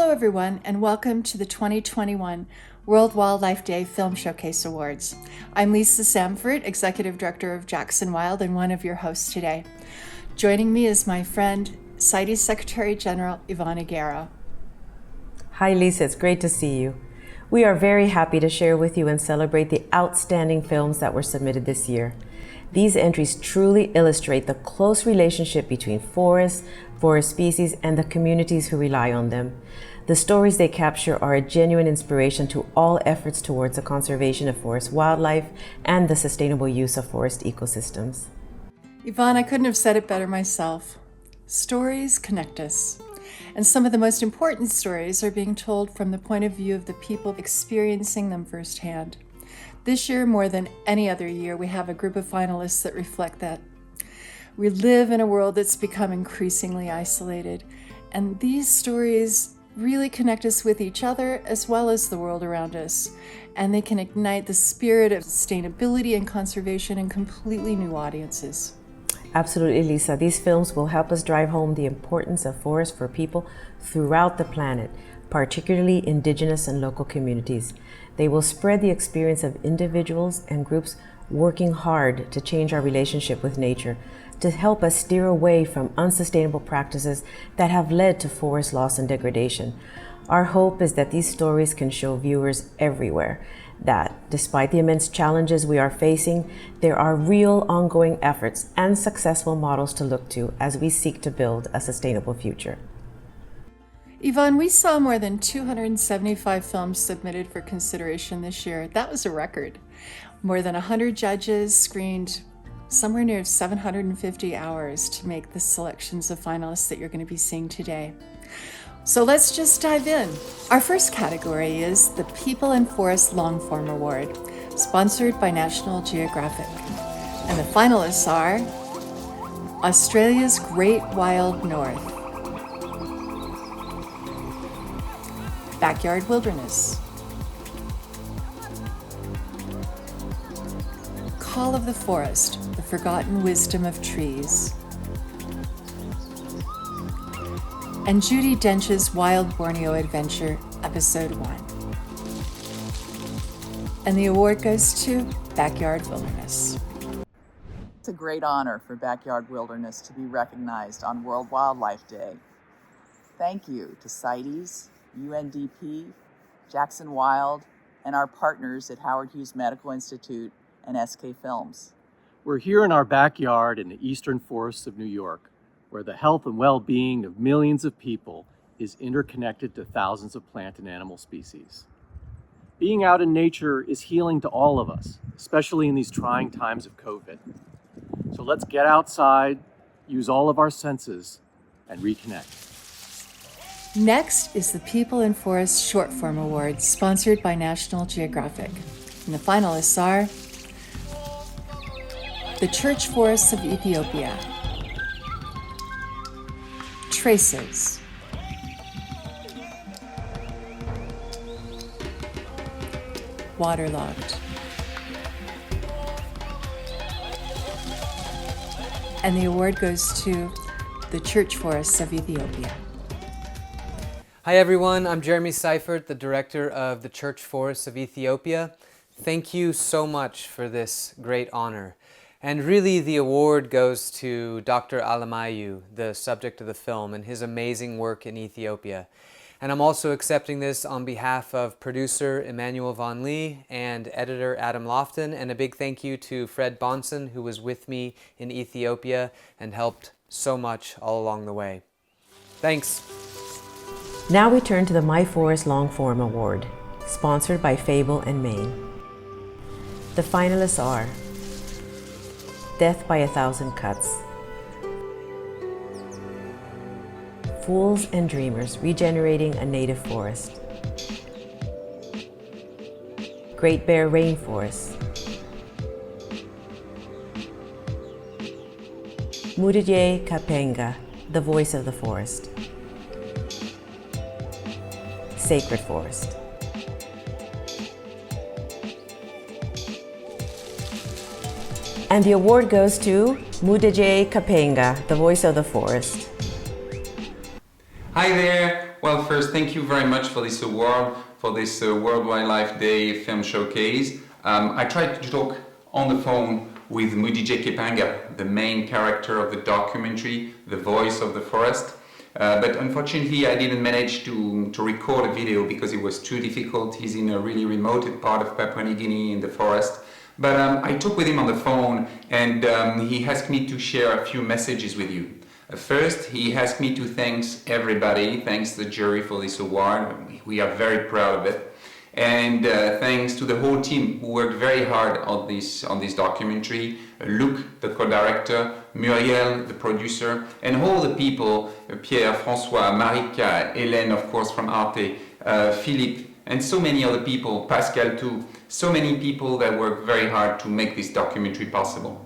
Hello everyone, and welcome to the 2021 World Wildlife Day Film Showcase Awards. I'm Lisa Samford, Executive Director of Jackson Wild and one of your hosts today. Joining me is my friend, CITES Secretary General Ivana Guerra. Hi Lisa, it's great to see you. We are very happy to share with you and celebrate the outstanding films that were submitted this year. These entries truly illustrate the close relationship between forests, forest species, and the communities who rely on them. The stories they capture are a genuine inspiration to all efforts towards the conservation of forest wildlife and the sustainable use of forest ecosystems. Yvonne, I couldn't have said it better myself. Stories connect us. And some of the most important stories are being told from the point of view of the people experiencing them firsthand. This year, more than any other year, we have a group of finalists that reflect that. We live in a world that's become increasingly isolated, and these stories really connect us with each other as well as the world around us, and they can ignite the spirit of sustainability and conservation in completely new audiences. Absolutely, Lisa. These films will help us drive home the importance of forests for people throughout the planet, particularly indigenous and local communities. They will spread the experience of individuals and groups working hard to change our relationship with nature, to help us steer away from unsustainable practices that have led to forest loss and degradation. Our hope is that these stories can show viewers everywhere that, despite the immense challenges we are facing, there are real ongoing efforts and successful models to look to as we seek to build a sustainable future. Yvonne, we saw more than 275 films submitted for consideration this year. That was a record. More than 100 judges screened somewhere near 750 hours to make the selections of finalists that you're going to be seeing today. So let's just dive in. Our first category is the People and Forest Longform Award, sponsored by National Geographic. And the finalists are Australia's Great Wild North, Backyard Wilderness, Call of the Forest, The Forgotten Wisdom of Trees, and Judy Dench's Wild Borneo Adventure, Episode 1. And the award goes to Backyard Wilderness. It's a great honor for Backyard Wilderness to be recognized on World Wildlife Day. Thank you to CITES, UNDP, Jackson Wild, and our partners at Howard Hughes Medical Institute and SK Films. We're here in our backyard in the eastern forests of New York, where the health and well-being of millions of people is interconnected to thousands of plant and animal species. Being out in nature is healing to all of us, especially in these trying times of COVID. So let's get outside, use all of our senses, and reconnect. Next is the People and Forest Short Form Award, sponsored by National Geographic. And the finalists are The Church Forests of Ethiopia, Traces, Waterlogged, and the award goes to the Church Forests of Ethiopia. Hi everyone, I'm Jeremy Seifert, the director of the Church Forests of Ethiopia. Thank you so much for this great honor. And really the award goes to Dr. Alamayu, the subject of the film, and his amazing work in Ethiopia. And I'm also accepting this on behalf of producer Emmanuel Von Lee and editor Adam Lofton, and a big thank you to Fred Bonson, who was with me in Ethiopia and helped so much all along the way. Thanks. Now we turn to the My Forest Longform Award, sponsored by Fable and Maine. The finalists are Death by a Thousand Cuts, Fools and Dreamers, Regenerating a Native Forest, Great Bear Rainforest, Mudidye Kapenga, The Voice of the Forest, Sacred Forest. And the award goes to Mudidye Kapenga, The Voice of the Forest. Hi there, Well, first, thank you very much for this award, for this World Wildlife Day film showcase. I tried to talk on the phone with Mudije Kepanga, the main character of the documentary, The Voice of the Forest. But unfortunately, I didn't manage to record a video because it was too difficult. He's in a really remote part of Papua New Guinea in the forest. But I talked with him on the phone, and he asked me to share a few messages with you. First, he asked me to thank everybody, thanks the jury for this award. We are very proud of it. And thanks to the whole team who worked very hard on this documentary. Luc, the co-director, Muriel, the producer, and all the people, Pierre, François, Marika, Hélène, of course, from Arte, Philippe, and so many other people, Pascal too, so many people that worked very hard to make this documentary possible.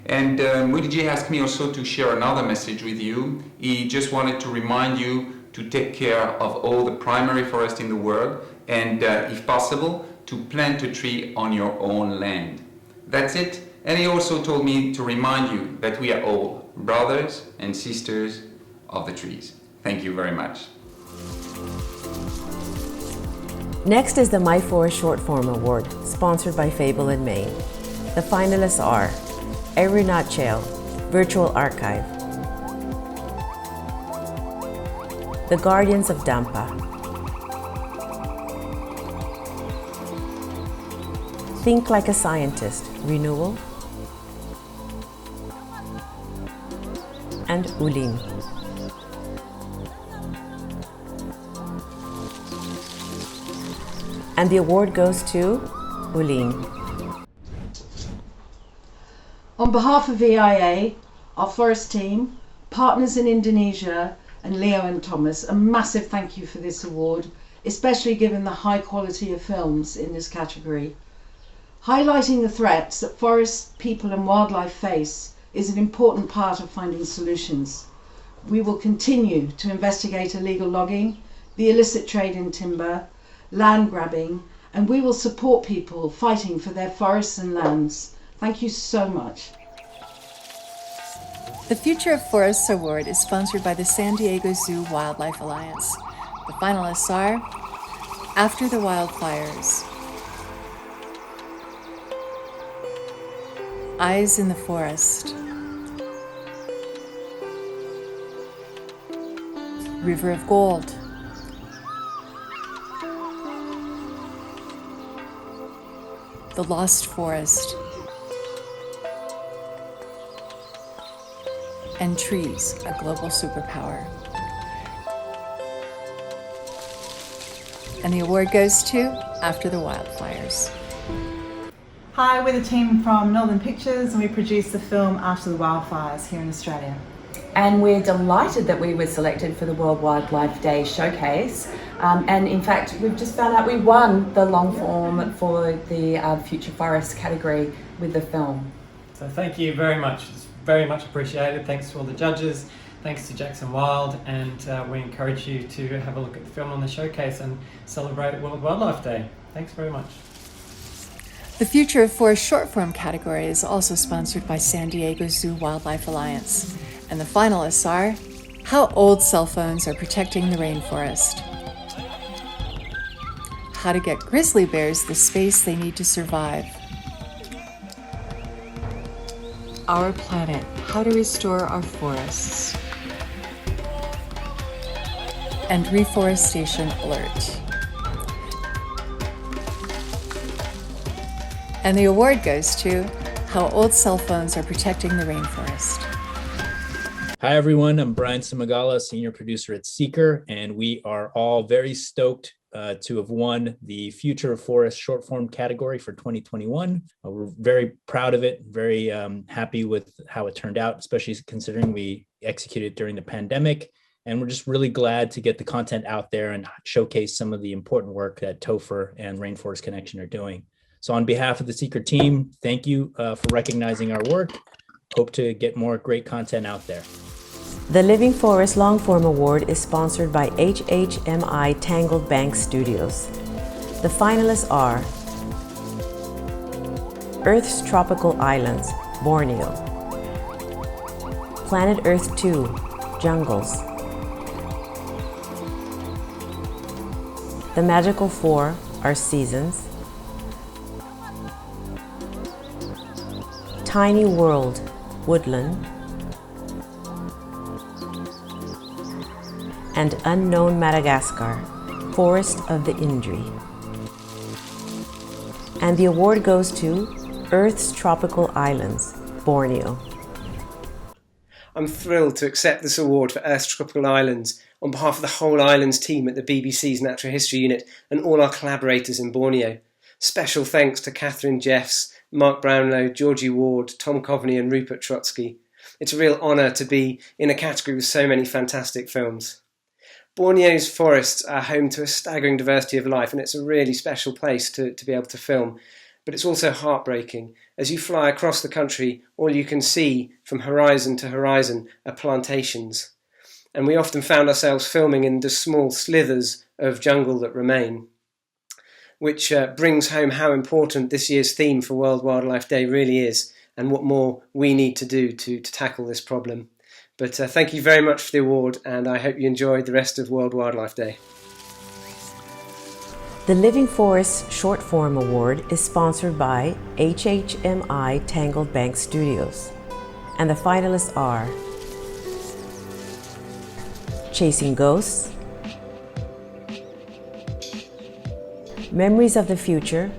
And Mudije asked me also to share another message with you. He just wanted to remind you to take care of all the primary forests in the world and, if possible, to plant a tree on your own land. That's it. And he also told me to remind you that we are all brothers and sisters of the trees. Thank you very much. Next is the My Forest Short Form Award, sponsored by Fable in Maine. The finalists are Erunachel, Virtual Archive, The Guardians of Dampa, Think Like a Scientist, Renewal, and Ulin. And the award goes to Ulin. On behalf of EIA, our forest team, partners in Indonesia, and Leo and Thomas, a massive thank you for this award, especially given the high quality of films in this category. Highlighting the threats that forests, people and wildlife face is an important part of finding solutions. We will continue to investigate illegal logging, the illicit trade in timber, land grabbing, and we will support people fighting for their forests and lands. Thank you so much. The Future of Forests Award is sponsored by the San Diego Zoo Wildlife Alliance. The finalists are After the Wildfires, Eyes in the Forest, River of Gold, The Lost Forest, and Trees, a Global Superpower. And the award goes to After the Wildfires. Hi, we're the team from Northern Pictures and we produced the film After the Wildfires here in Australia. And we're delighted that we were selected for the World Wildlife Day showcase. And in fact, we've just found out we won the long form for the Future Forest category with the film. So thank you very much. It's very much appreciated. Thanks to all the judges. Thanks to Jackson Wild, and we encourage you to have a look at the film on the showcase and celebrate World Wildlife Day. Thanks very much. The Future of Forest short form category is also sponsored by San Diego Zoo Wildlife Alliance. And the finalists are How Old Cell Phones Are Protecting the Rainforest, How to Get Grizzly Bears the Space They Need to Survive, Our Planet, How to Restore Our Forests, and Reforestation Alert. And the award goes to How Old Cell Phones Are Protecting the Rainforest. Hi, everyone. I'm Brian Samagala, senior producer at Seeker, and we are all very stoked to have won the Future of Forest short form category for 2021. We're very proud of it, very happy with how it turned out, especially considering we executed during the pandemic. And we're just really glad to get the content out there and showcase some of the important work that TOFR and Rainforest Connection are doing. So on behalf of the Seeker team, thank you for recognizing our work. Hope to get more great content out there. The Living Forest Long Form Award is sponsored by HHMI Tangled Bank Studios. The finalists are Earth's Tropical Islands, Borneo, Planet Earth 2, Jungles, The magical four are seasons, tiny world, woodland, and unknown Madagascar, forest of the Indri. And the award goes to Earth's Tropical Islands, Borneo. I'm thrilled to accept this award for Earth's Tropical Islands on behalf of the whole Islands team at the BBC's Natural History Unit and all our collaborators in Borneo. Special thanks to Catherine Jeffs, Mark Brownlow, Georgie Ward, Tom Coveney and Rupert Trotsky. It's a real honour to be in a category with so many fantastic films. Borneo's forests are home to a staggering diversity of life, and it's a really special place to be able to film. But it's also heartbreaking. As you fly across the country, all you can see from horizon to horizon are plantations. And we often found ourselves filming in the small slithers of jungle that remain, which brings home how important this year's theme for World Wildlife Day really is, and what more we need to do to tackle this problem. But thank you very much for the award, and I hope you enjoyed the rest of World Wildlife Day. The Living Forests Short Form Award is sponsored by HHMI Tangled Bank Studios, and the finalists are Chasing Ghosts, Memories of the Future,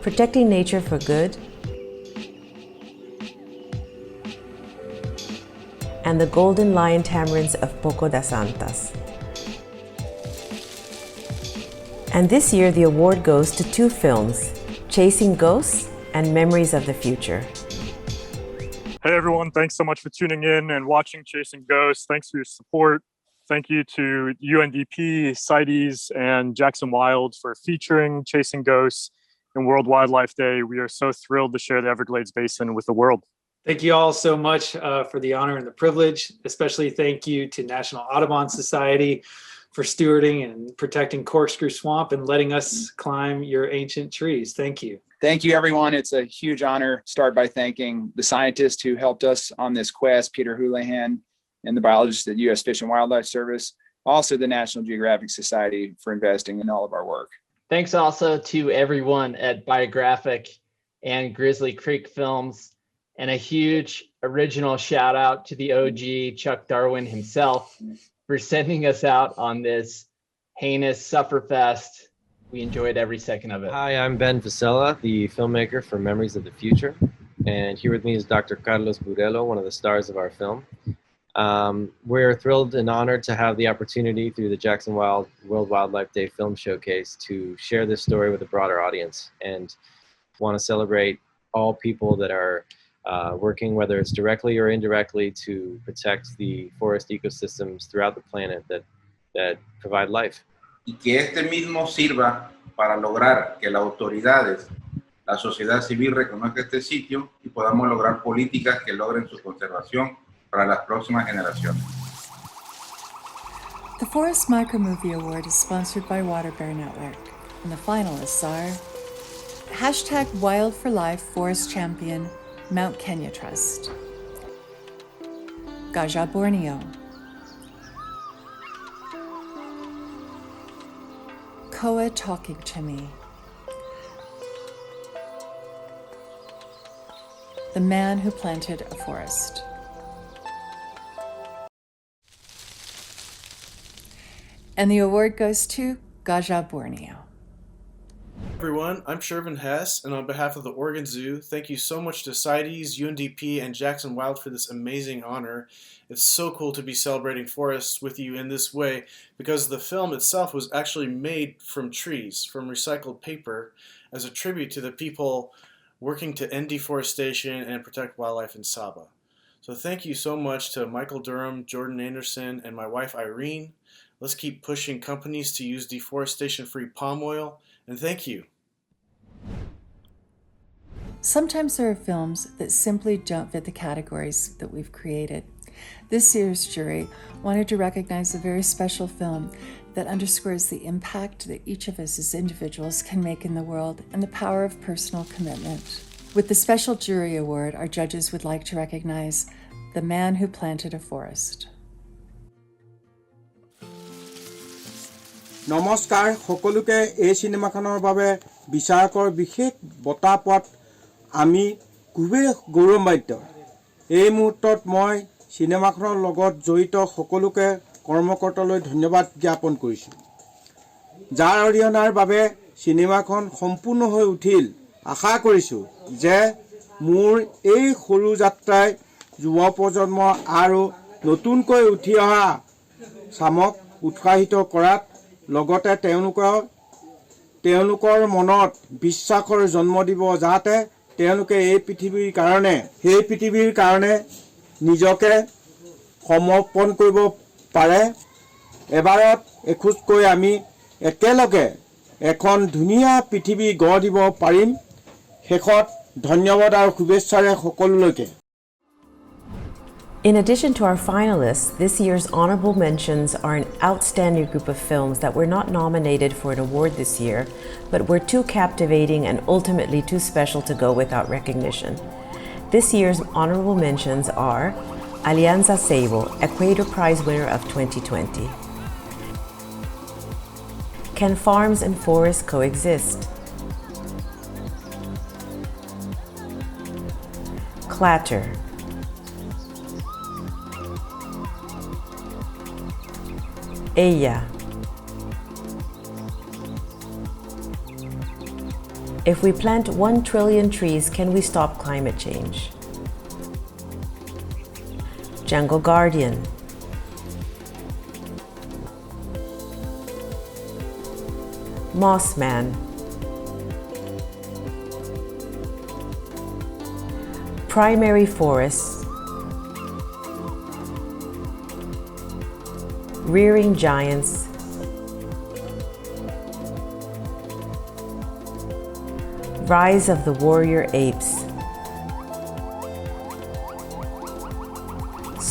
Protecting Nature for Good, and the Golden Lion Tamarins of Poco das Santas. And this year the award goes to two films, Chasing Ghosts and Memories of the Future. Hey everyone, thanks so much for tuning in and watching Chasing Ghosts. Thanks for your support. Thank you to UNDP, CITES, and Jackson Wild for featuring Chasing Ghosts in World Wildlife Day. We are so thrilled to share the Everglades Basin with the world. Thank you all so much for the honor and the privilege. Especially thank you to National Audubon Society for stewarding and protecting Corkscrew Swamp and letting us climb your ancient trees. Thank you. Thank you, everyone. It's a huge honor. Start by thanking the scientists who helped us on this quest, Peter Houlihan and the biologists at U.S. Fish and Wildlife Service, also the National Geographic Society for investing in all of our work. Thanks also to everyone at Biographic and Grizzly Creek Films, and a huge original shout out to the OG Chuck Darwin himself for sending us out on this heinous sufferfest. We enjoyed every second of it. Hi, I'm Ben Vasella, the filmmaker for Memories of the Future. And here with me is Dr. Carlos Burello, one of the stars of our film. We're thrilled and honored to have the opportunity through the Jackson Wild World Wildlife Day Film Showcase to share this story with a broader audience, and want to celebrate all people that are working, whether it's directly or indirectly, to protect the forest ecosystems throughout the planet that provide life. Y que este mismo sirva para lograr que las autoridades, la sociedad civil reconozca este sitio y podamos lograr políticas que logren su conservación para las próximas generaciones. The Forest Micromovie Award is sponsored by Water Bear Network, and the finalists are #Wild for Life Forest Champion, Mount Kenya Trust, Gajah Borneo, Koa Talking to Me, The Man Who Planted a Forest. And the award goes to Gajah Borneo. Everyone, I'm Shervin Hess, and on behalf of the Oregon Zoo, thank you so much to CITES, UNDP, and Jackson Wild for this amazing honor. It's so cool to be celebrating forests with you in this way, because the film itself was actually made from trees, from recycled paper, as a tribute to the people working to end deforestation and protect wildlife in Saba. So thank you so much to Michael Durham, Jordan Anderson, and my wife Irene. Let's keep pushing companies to use deforestation-free palm oil, and thank you. Sometimes there are films that simply don't fit the categories that we've created. This year's jury wanted to recognize a very special film that underscores the impact that each of us as individuals can make in the world and the power of personal commitment. With the special jury award, our judges would like to recognize The Man Who Planted a Forest. নমস্কাৰ সকলোকে এই চিনেমাখনৰ বাবে বিচাৰকৰ বিশেষ বঁটা পোৱাত আমি খুবেই গৌৰৱান্বিত। এই মুহূৰ্তত মই চিনেমাখনৰ লগত জড়িত সকলোকে কৰ্মকৰ্তালৈ ধন্যবাদ জ্ঞাপন কৰিছোঁ, যাৰ অৰিহণাৰ বাবে চিনেমাখন সম্পূৰ্ণ হৈ উঠিল। আশা কৰিছোঁ যে মোৰ এই সৰু যাত্ৰাই যুৱ প্ৰজন্ম আৰু নতুনকৈ উঠি অহা চামক উৎসাহিত কৰাত লগতে তেওঁলোকৰ মনত বিশ্বাসৰ জন্ম দিব, যাতে তেওঁলোকে এই পৃথিৱীৰ কাৰণে নিজকে সমৰ্পণ কৰিব পাৰে। এবাৰত এখোজকৈ আমি একেলগে এখন ধুনীয়া পৃথিৱী গঢ় দিব পাৰিম। শেষত ধন্যবাদ আৰু শুভেচ্ছাৰে সকলোলৈকে। In addition to our finalists, this year's honorable mentions are an outstanding group of films that were not nominated for an award this year, but were too captivating and ultimately too special to go without recognition. This year's honorable mentions are Alianza Seibo, Equator Prize winner of 2020. Can Farms and Forests Coexist? Clatter. Ella. If we plant 1 trillion trees, can we stop climate change? Jungle Guardian. Mossman. Primary forests. Rearing giants. Rise of the warrior apes.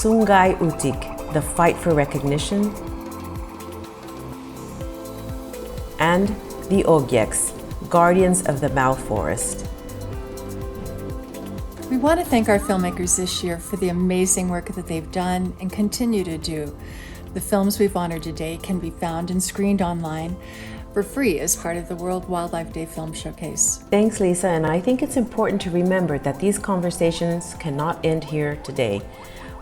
Sungai Utik, the fight for recognition. And the Ogyeks, guardians of the Mau forest. We want to thank our filmmakers this year for the amazing work that they've done and continue to do. The films we've honored today can be found and screened online for free as part of the World Wildlife Day Film Showcase. Thanks, Lisa, and I think it's important to remember that these conversations cannot end here today.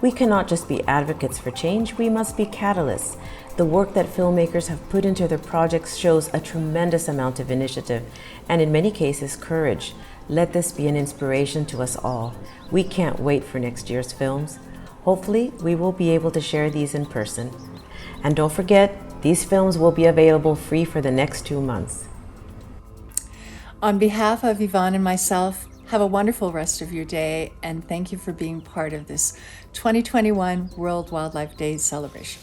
We cannot just be advocates for change, we must be catalysts. The work that filmmakers have put into their projects shows a tremendous amount of initiative and in many cases courage. Let this be an inspiration to us all. We can't wait for next year's films. Hopefully, we will be able to share these in person. And don't forget, these films will be available free for the next 2 months. On behalf of Yvonne and myself, have a wonderful rest of your day, and thank you for being part of this 2021 World Wildlife Day celebration.